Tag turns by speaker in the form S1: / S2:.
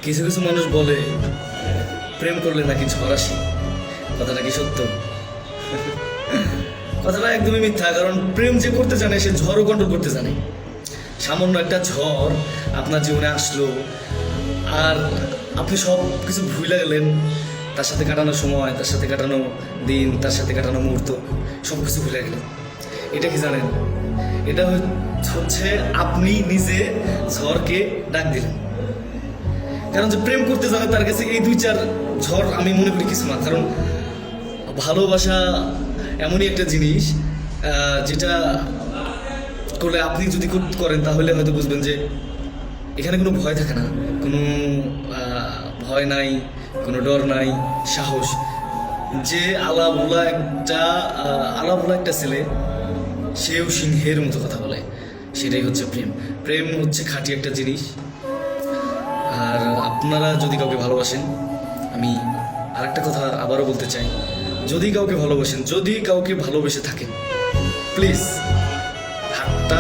S1: কিছু কিছু মানুষ বলে প্রেম করলে নাকি ঝড় আসে। কথাটা কি সত্য? কথাটা একদমই মিথ্যা। কারণ প্রেম যে করতে জানে সে ঝড়ও কন্ট্রোল করতে জানে। সামান্য একটা ঝড় আপনার জীবনে আসলো আর আপনি সব কিছু ভুলে গেলেন, তার সাথে কাটানো সময়, তার সাথে কাটানো দিন, তার সাথে কাটানো মুহূর্ত, সব কিছু ভুলে গেলেন। এটা কি জানেন? এটা হচ্ছে আপনি নিজে ঝড়কে ডাক দিলেন। কারণ যে প্রেম করতে জানে তার কাছে এই 2-4 ঝড় আমি মনে করি কিছু না। কারণ ভালোবাসা এমনই একটা জিনিস যেটা করলে আপনি যদি করেন তাহলে হয়তো বুঝবেন যে এখানে কোনো ভয় থাকে না, কোনো ভয় নাই, কোনো ডর নাই, সাহস। যে আলাভোলা একটা ছেলে, সেও সিংহের মতো কথা বলে। সেটাই হচ্ছে প্রেম। প্রেম হচ্ছে খাঁটি একটা জিনিস। আর আপনারা যদি কাউকে ভালোবাসেন, আমি আরেকটা কথা আবারও বলতে চাই, যদি কাউকে ভালোবাসেন, যদি কাউকে ভালোবেসে থাকেন, প্লিজ হাতটা